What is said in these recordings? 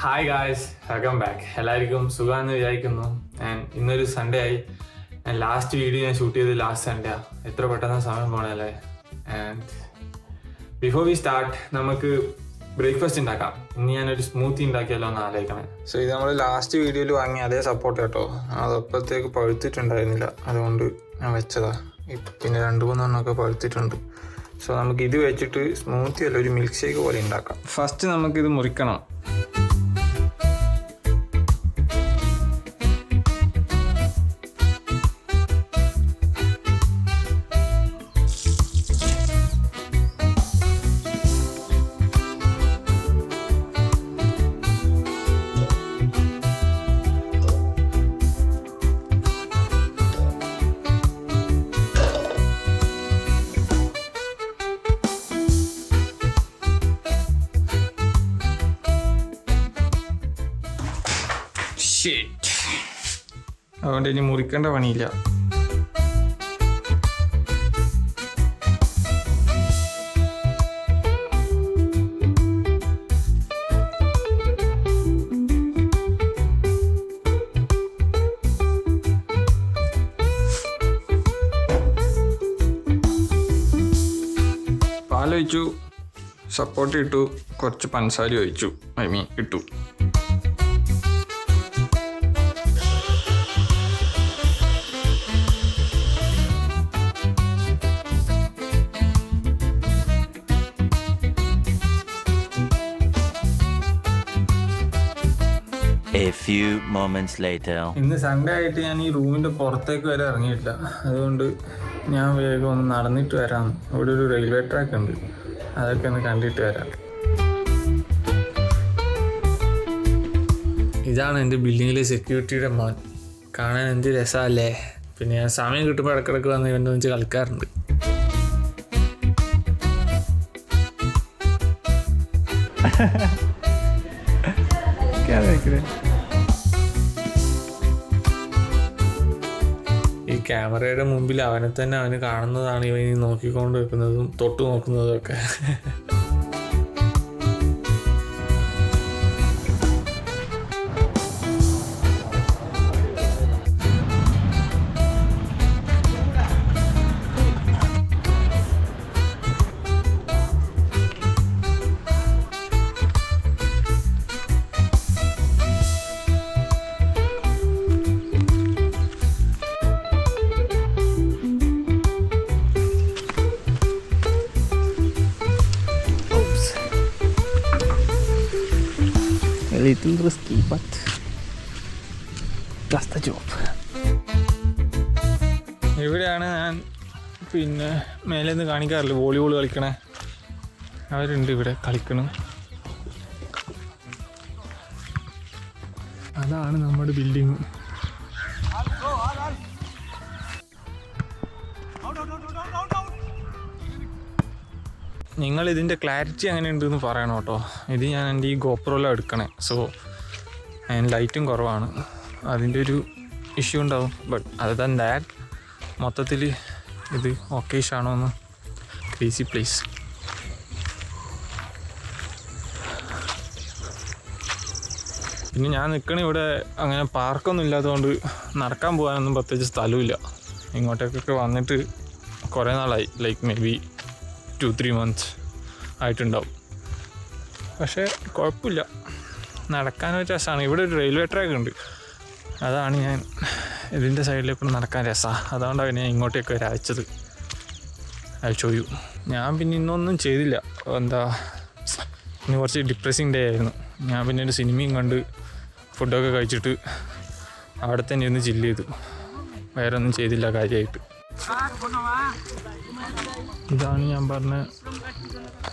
Hi guys, welcome back. എല്ലാവർക്കും സുഖമാണെന്ന് വിചാരിക്കുന്നു. ഇന്നൊരു സൺഡേ ആയി. ലാസ്റ്റ് വീഡിയോ ഞാൻ ഷൂട്ട് ചെയ്തത് ലാസ്റ്റ് സൺഡേ ആണ്. എത്ര പെട്ടെന്ന് സമയം പോണല്ലേ. ആൻഡ് ബിഫോർ വി സ്റ്റാർട്ട് നമുക്ക് ബ്രേക്ക്ഫാസ്റ്റ് ഉണ്ടാക്കാം. ഇന്ന് ഞാനൊരു സ്മൂത്തി ഉണ്ടാക്കിയല്ലോ എന്ന് ആലോചിക്കണേ. സോ ഇത് നമ്മൾ ലാസ്റ്റ് വീഡിയോയിൽ വാങ്ങിയ അതേ സപ്പോർട്ട് കേട്ടോ. അതപ്പോഴത്തേക്ക് പഴുത്തിട്ടുണ്ടായിരുന്നില്ല, അതുകൊണ്ട് ഞാൻ വെച്ചതാ. പിന്നെ 2-3 എണ്ണമൊക്കെ പഴുത്തിട്ടുണ്ട്. സോ നമുക്ക് ഇത് വെച്ചിട്ട് സ്മൂത്തി അല്ല ഒരു മിൽക്ക് ഷേക്ക് പോലെ ഉണ്ടാക്കാം. ഫസ്റ്റ് നമുക്കിത് മുറിക്കണം. അതുകൊണ്ട് ഇനി മുറിക്കേണ്ട പണിയില്ല. പാലൊഴിച്ചു, സപ്പോർട്ട് ഇട്ടു, കുറച്ച് പഞ്ചസാര ഒഴിച്ചു, ഇട്ടു. A few moments later. ഇന്ന് സൺഡേ ആയിട്ട് ഞാൻ ഈ റൂമിൻ്റെ പുറത്തേക്ക് വരെ ഇറങ്ങിയിട്ടില്ല. അതുകൊണ്ട് ഞാൻ വേഗം ഒന്ന് നടന്നിട്ട് വരാം. ഇവിടെ ഒരു റെയിൽവേ ട്രാക്ക് ഉണ്ട്, അതൊക്കെ ഒന്ന് കണ്ടിട്ട് വരാം. ഇതാണ് എൻ്റെ ബിൽഡിങ്ങിലെ സെക്യൂരിറ്റിയുടെ മോൻ. കാണാൻ എന്ത് രസമല്ലേ. പിന്നെ ഞാൻ സമയം കിട്ടുമ്പോൾ ഇടയ്ക്കിടയ്ക്ക് വന്ന് ഇവൻ്റെ വെച്ച് കളിക്കാറുണ്ട്. ഈ ക്യാമറയുടെ മുമ്പിൽ അവനെ തന്നെ അവന് കാണുന്നതാണ് ഇവൻ നോക്കിക്കൊണ്ട് വെക്കുന്നതും തൊട്ട് നോക്കുന്നതും ഒക്കെ. Little risky, but that's the job. ഇവിടെയാണ് ഞാൻ പിന്നെ മേലെ നിന്ന് കാണിക്കാറില്ല വോളിബോൾ കളിക്കണേ. അവരുണ്ട് ഇവിടെ കളിക്കണം. അതാണ് നമ്മുടെ ബിൽഡിങ്. നിങ്ങൾ ഇതിൻ്റെ ക്ലാരിറ്റി എങ്ങനെ ഉണ്ടെന്ന് പറയണം കേട്ടോ. ഇത് ഞാൻ എൻ്റെ ഈ ഗോപ്രോയിലാണ് എടുക്കണേ. സോ അതിന് ലൈറ്റും കുറവാണ്, അതിൻ്റെ ഒരു ഇഷ്യൂ ഉണ്ടാവും. ബട്ട് അതർ ദാൻ ദാറ്റ് മൊത്തത്തിൽ ഇത് ഓക്കേഷ് ആണോ എന്ന് ക്രേസി പ്ലേസ്. പിന്നെ ഞാൻ നിൽക്കണ ഇവിടെ അങ്ങനെ പാർക്കൊന്നും ഇല്ലാത്തതുകൊണ്ട് നടക്കാൻ പോകാനൊന്നും പ്രത്യേകിച്ച് സ്ഥലമില്ല. ഇങ്ങോട്ടേക്കൊക്കെ വന്നിട്ട് കുറേ നാളായി, ലൈക്ക് മേ ബി 2-3 months ആയിട്ടുണ്ടാവും. പക്ഷേ കുഴപ്പമില്ല, നടക്കാനൊരു രസമാണ്. ഇവിടെ ഒരു റെയിൽവേ ട്രാക്ക് ഉണ്ട്, അതാണ് ഞാൻ ഇതിൻ്റെ സൈഡിലേക്ക് നടക്കാൻ രസമാണ്. അതുകൊണ്ടാണ് ഞാൻ ഇങ്ങോട്ടേക്ക് വരെ അയച്ചത്. അയച്ചോയു. ഞാൻ പിന്നെ ഇന്നൊന്നും ചെയ്തില്ല. ഇന്ന് കുറച്ച് ഡിപ്രസിങ് ഡേ ആയിരുന്നു. ഞാൻ പിന്നെ ഒരു സിനിമയും കണ്ട് ഫുഡൊക്കെ കഴിച്ചിട്ട് അവിടെ തന്നെ ഇരുന്ന് ചില്ല് ചെയ്തു. വേറെ ഒന്നും ചെയ്തില്ല കാര്യമായിട്ട്. ഇതാണ് ഞാൻ പറഞ്ഞ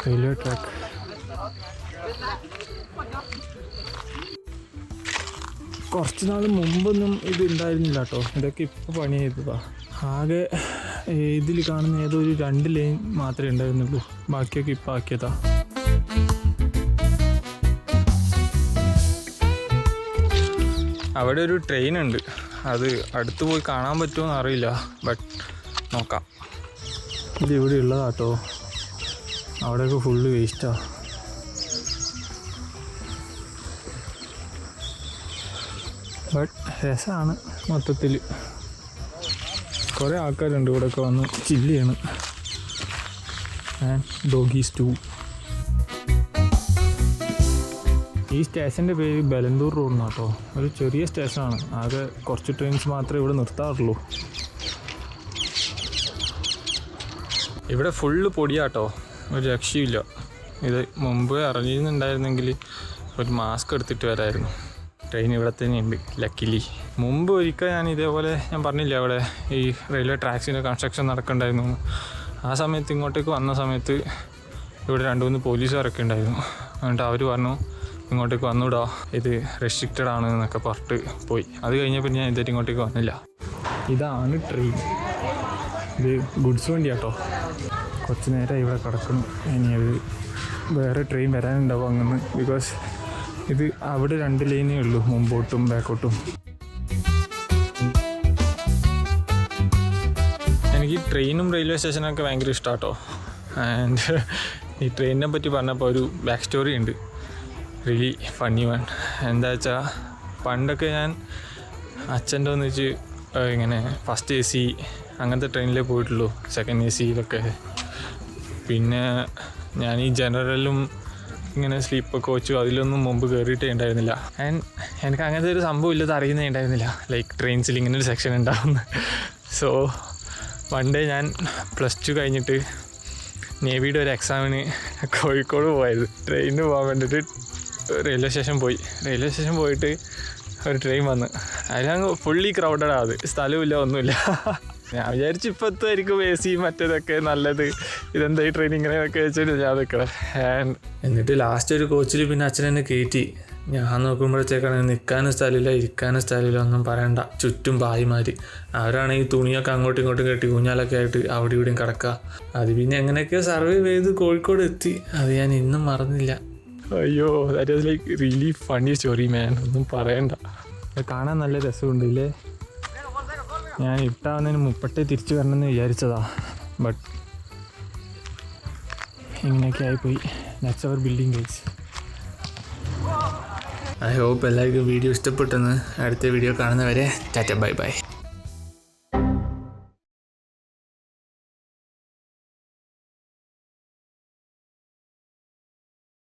റെയിൽവേ ട്രാക്ക്. കുറച്ച് നാൾ മുമ്പൊന്നും ഇത് ഉണ്ടായിരുന്നില്ല കേട്ടോ. ഇതൊക്കെ ഇപ്പോൾ പണി ചെയ്തതാ. ആകെ ഇതിൽ കാണുന്ന ഏതോ ഒരു 2 ലൈൻ മാത്രമേ ഉണ്ടായിരുന്നുള്ളൂ, ബാക്കിയൊക്കെ ഇപ്പം ആക്കിയതാ. അവിടെ ഒരു ട്രെയിൻ ഉണ്ട്, അത് അടുത്ത് പോയി കാണാൻ പറ്റുമോ എന്ന് അറിയില്ല, ബട്ട് നോക്കാം. ഇതിവിടെ ഉള്ളതാട്ടോ. അവിടെയൊക്കെ ഫുള്ള് വേസ്റ്റാണ്. ബട്ട് രസമാണ് മൊത്തത്തിൽ. കുറേ ആൾക്കാരുണ്ട് ഇവിടെയൊക്കെ വന്ന് ചില്ല് ചെയ്യണം. And doggies too. ഈ സ്റ്റേഷൻ്റെ പേര് ബലന്തൂർ റോഡ് എന്നാണ് കേട്ടോ. ഒരു ചെറിയ സ്റ്റേഷനാണ്, ആകെ കുറച്ച് ട്രെയിൻസ് മാത്രമേ ഇവിടെ നിർത്താറുള്ളൂ. ഇവിടെ ഫുള്ള് പൊടിയാട്ടോ, ഒരു രക്ഷയില്ല. ഇത് മുമ്പ് അറിഞ്ഞിരുന്നുണ്ടായിരുന്നെങ്കിൽ ഒരു മാസ്ക് എടുത്തിട്ട് വരായിരുന്നു. ട്രെയിൻ ഇവിടെ തന്നെയുണ്ട് ലക്കിലി. മുമ്പ് ഒരിക്കൽ ഞാൻ ഇതേപോലെ ഞാൻ പറഞ്ഞില്ല അവിടെ ഈ റെയിൽവേ ട്രാക്സിൻ്റെ കൺസ്ട്രക്ഷൻ നടക്കണ്ടായിരുന്നു. ആ സമയത്ത് ഇങ്ങോട്ടേക്ക് വന്ന സമയത്ത് ഇവിടെ 2-3 പോലീസുകാരൊക്കെ ഉണ്ടായിരുന്നു. എന്നിട്ട് അവർ പറഞ്ഞു ഇങ്ങോട്ടേക്ക് വന്നൂടാ, ഇത് റെസ്ട്രിക്റ്റഡ് ആണ് എന്നൊക്കെ പറഞ്ഞിട്ട് പോയി. അത് കഴിഞ്ഞ പിന്നെ ഞാൻ ഇതായിട്ട് ഇങ്ങോട്ടേക്ക് വന്നില്ല. ഇതാണ് ട്രെയിൻ. ഇത് ഗുഡ്സ് വണ്ടിയാട്ടോ. കുറച്ച് നേരം ഇവിടെ കിടക്കണം. ഇനി അത് വേറെ ട്രെയിൻ വരാനുണ്ടാവും അങ്ങനെ. ബിക്കോസ് ഇത് അവിടെ 2 ലൈനേ ഉള്ളൂ, മുമ്പോട്ടും ബാക്കോട്ടും. എനിക്ക് ട്രെയിനും റെയിൽവേ സ്റ്റേഷനൊക്കെ ഭയങ്കര ഇഷ്ടമാട്ടോ. ആൻഡ് ഈ ട്രെയിനിനെ പറ്റി പറഞ്ഞപ്പോൾ ഒരു ബാക്ക് സ്റ്റോറി ഉണ്ട്, റിയലി ഫണ്ണി വൺ. എന്താ വെച്ചാൽ പണ്ടൊക്കെ ഞാൻ അച്ഛൻ്റെ ഒന്നിച്ച് ഇങ്ങനെ ഫസ്റ്റ് AC അങ്ങനത്തെ ട്രെയിനിലേ പോയിട്ടുള്ളൂ, സെക്കൻഡ് ACയിലൊക്കെ. പിന്നെ ഞാൻ ഈ ജനറലും ഇങ്ങനെ സ്ലീപ്പർ കോച്ചും അതിലൊന്നും മുമ്പ് കയറിയിട്ടേ ഉണ്ടായിരുന്നില്ല. ആൻഡ് എനിക്ക് അങ്ങനത്തെ ഒരു സംഭവം ഇല്ലത് അറിയുന്നേ ഉണ്ടായിരുന്നില്ല, ലൈക്ക് ട്രെയിൻസിൽ ഇങ്ങനെ ഒരു സെക്ഷൻ ഉണ്ടാവുന്നു. സോ വൺ ഡേ ഞാൻ +2 കഴിഞ്ഞിട്ട് നേവിയുടെ ഒരു എക്സാമിന് കോഴിക്കോട് പോയത്. ട്രെയിനിന് പോകാൻ വേണ്ടിയിട്ട് റെയിൽവേ സ്റ്റേഷൻ പോയി. റെയിൽവേ സ്റ്റേഷൻ പോയിട്ട് ഒരു ട്രെയിൻ വന്ന്, അതിലങ്ങ് ഫുള്ളി ക്രൗഡഡാണ്. അത് സ്ഥലമില്ല, ഒന്നുമില്ല. ഞാൻ വിചാരിച്ചു ഇപ്പോൾ എത്തുമായിരിക്കും AC മറ്റേതൊക്കെ നല്ലത്, ഇതെന്താ ഈ ട്രെയിൻ ഇങ്ങനെയൊക്കെ വെച്ചിട്ട് ഞാൻ നിൽക്കണം. എന്നിട്ട് ലാസ്റ്റ് ഒരു കോച്ചിൽ പിന്നെ അച്ഛനെന്നെ കയറ്റി. ഞാൻ നോക്കുമ്പോഴത്തേക്കാണ് നിൽക്കാനും സ്ഥലമില്ല, ഇരിക്കാനും സ്ഥലമില്ല, ഒന്നും പറയണ്ട. ചുറ്റും ഭായിമാർ, അവരാണെങ്കിൽ തുണിയൊക്കെ അങ്ങോട്ടും ഇങ്ങോട്ടും കെട്ടി ഊഞ്ഞാലൊക്കെ ആയിട്ട് അവിടെ ഇവിടെയും കിടക്കുക. അത് പിന്നെ എങ്ങനെയൊക്കെയോ സർവൈവ് ചെയ്ത് കോഴിക്കോട് എത്തി. അത് ഞാൻ ഇന്നും മറന്നില്ല. അയ്യോ, that was like really funny story man. ഒന്നും പറയണ്ട. കാണാൻ നല്ല രസമുണ്ട് ഇല്ലേ. ഞാൻ ഇട്ടാവുന്നതിന് മുപ്പട്ടേ തിരിച്ചു വരണമെന്ന് വിചാരിച്ചതാ, ബട്ട് ഇങ്ങനെയൊക്കെ ആയിപ്പോയി. That's our building guys. I hope എല്ലാവർക്കും വീഡിയോ ഇഷ്ടപ്പെട്ടെന്ന്. അടുത്ത വീഡിയോ കാണുന്നവരെ ടാറ്റ ബൈ ബൈ.